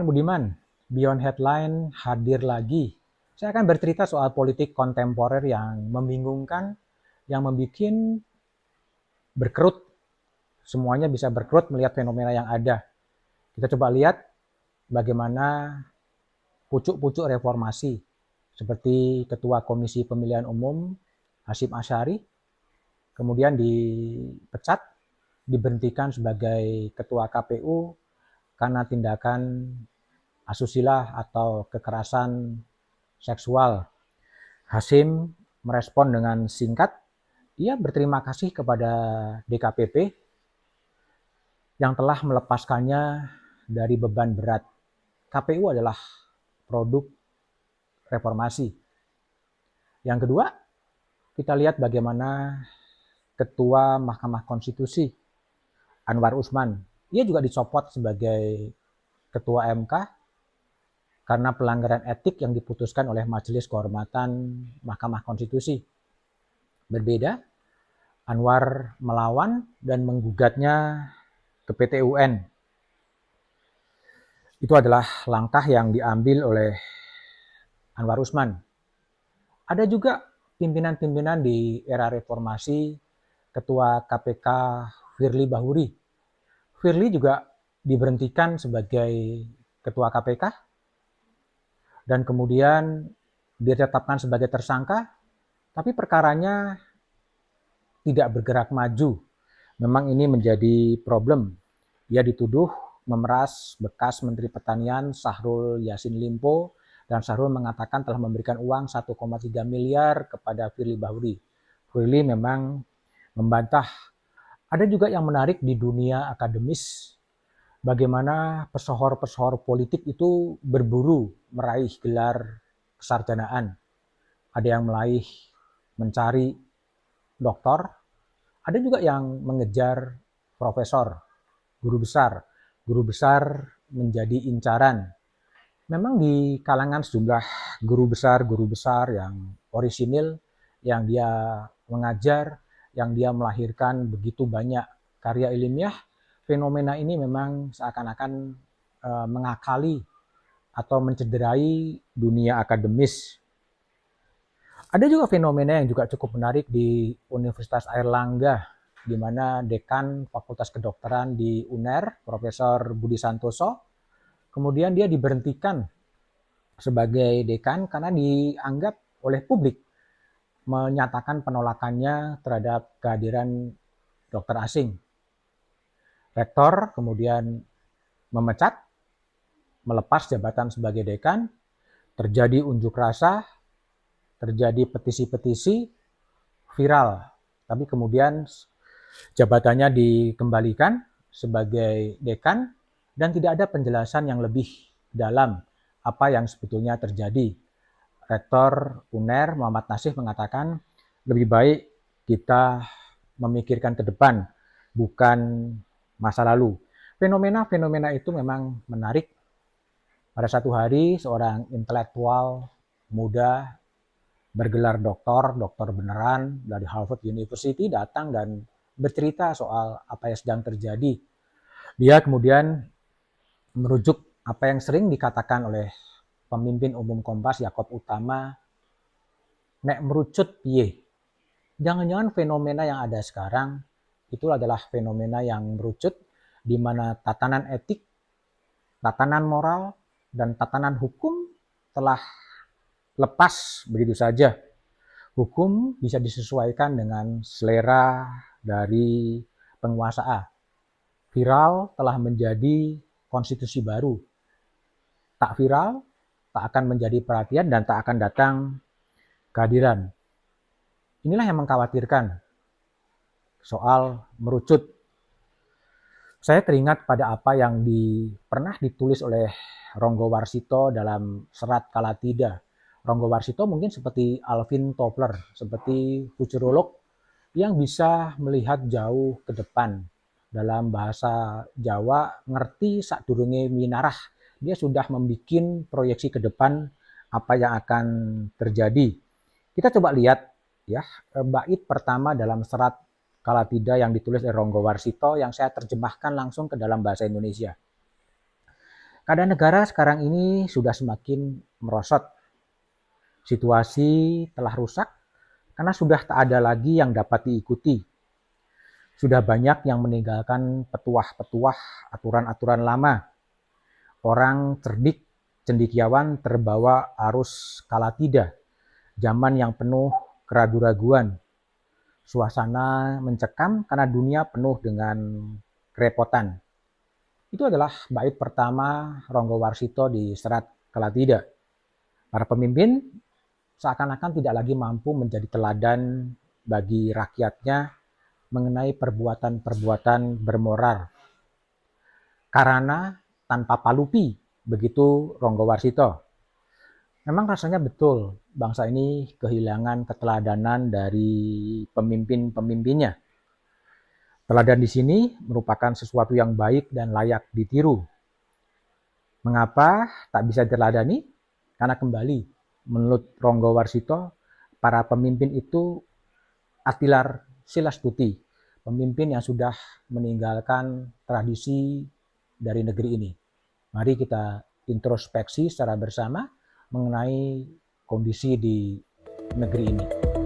Teman Budiman, Beyond Headline hadir lagi. Saya akan bercerita soal politik kontemporer yang membingungkan, yang membuat berkerut. Semuanya bisa berkerut melihat fenomena yang ada. Kita coba lihat bagaimana pucuk-pucuk reformasi, seperti Ketua Komisi Pemilihan Umum Hasyim Asyari, kemudian dipecat, diberhentikan sebagai Ketua KPU karena tindakan asusila atau kekerasan seksual. Hasyim merespon dengan singkat, ia berterima kasih kepada DKPP yang telah melepaskannya dari beban berat. KPU adalah produk reformasi. Yang kedua, kita lihat bagaimana Ketua Mahkamah Konstitusi Anwar Usman, ia juga dicopot sebagai Ketua MK karena pelanggaran etik yang diputuskan oleh Majelis Kehormatan Mahkamah Konstitusi. Berbeda, Anwar melawan dan menggugatnya ke PT UN. Itu adalah langkah yang diambil oleh Anwar Usman. Ada juga pimpinan-pimpinan di era reformasi, Ketua KPK Firly Bahuri. Firly juga diberhentikan sebagai Ketua KPK dan kemudian ditetapkan sebagai tersangka, tapi perkaranya tidak bergerak maju. Memang ini menjadi problem. Ia dituduh memeras bekas Menteri Pertanian Syahrul Yassin Limpo, dan Syahrul mengatakan telah memberikan uang 1,3 miliar kepada Firly Bahuri. Firly memang membantah. Ada juga yang menarik di dunia akademis, bagaimana pesohor-pesohor politik itu berburu meraih gelar kesarjanaan. Ada yang meraih mencari doktor, ada juga yang mengejar profesor, guru besar. Guru besar menjadi incaran. Memang di kalangan sejumlah guru besar yang orisinil, yang dia mengajar, yang dia melahirkan begitu banyak karya ilmiah, fenomena ini memang seakan-akan mengakali atau mencederai dunia akademis. Ada juga fenomena yang juga cukup menarik di Universitas Airlangga, di mana dekan Fakultas Kedokteran di UNER, Profesor Budi Santoso, kemudian dia diberhentikan sebagai dekan karena dianggap oleh publik menyatakan penolakannya terhadap kehadiran dokter asing. Rektor kemudian memecat, melepas jabatan sebagai dekan, terjadi unjuk rasa, terjadi petisi-petisi, viral. Tapi kemudian jabatannya dikembalikan sebagai dekan dan tidak ada penjelasan yang lebih dalam apa yang sebetulnya terjadi. Rektor UNER Muhammad Nasih mengatakan lebih baik kita memikirkan ke depan, bukan masa lalu. Fenomena-fenomena itu memang menarik. Pada satu hari seorang intelektual muda bergelar doktor beneran dari Harvard University datang dan bercerita soal apa yang sedang terjadi. Dia kemudian merujuk apa yang sering dikatakan oleh pemimpin umum Kompas Yakob Utama, nek merucut piye. Jangan-jangan fenomena yang ada sekarang itu adalah fenomena yang merucut, di mana tatanan etik, tatanan moral, dan tatanan hukum telah lepas begitu saja. Hukum bisa disesuaikan dengan selera dari penguasa A. Viral telah menjadi konstitusi baru. Tak viral, tak akan menjadi perhatian dan tak akan datang kehadiran. Inilah yang mengkhawatirkan soal merucut. Saya teringat pada apa yang pernah ditulis oleh Ronggo Warsito dalam serat Kalatida. Ronggo Warsito mungkin seperti Alvin Toffler, seperti futurolog yang bisa melihat jauh ke depan. Dalam bahasa Jawa, ngerti sadurunge minarah. Dia sudah membuat proyeksi ke depan apa yang akan terjadi. Kita coba lihat ya bait pertama dalam serat Kalatida yang ditulis oleh Ronggo Warsito yang saya terjemahkan langsung ke dalam bahasa Indonesia. Keadaan negara sekarang ini sudah semakin merosot. Situasi telah rusak karena sudah tak ada lagi yang dapat diikuti. Sudah banyak yang meninggalkan petuah-petuah aturan-aturan lama. Orang cerdik, cendekiawan terbawa arus kala tidak. Zaman yang penuh keraguan-raguan. Suasana mencekam karena dunia penuh dengan kerepotan. Itu adalah bait pertama Ronggo Warsito di Serat Kalatida. Para pemimpin seakan-akan tidak lagi mampu menjadi teladan bagi rakyatnya mengenai perbuatan-perbuatan bermoral. Karena tanpa palupi, begitu Ronggo Warsito. Memang rasanya betul bangsa ini kehilangan keteladanan dari pemimpin-pemimpinnya. Teladan di sini merupakan sesuatu yang baik dan layak ditiru. Mengapa tak bisa diteladani? Karena kembali, menurut Ronggo Warsito, para pemimpin itu Atilar Silastuti, pemimpin yang sudah meninggalkan tradisi dari negeri ini. Mari kita introspeksi secara bersama mengenai kondisi di negeri ini.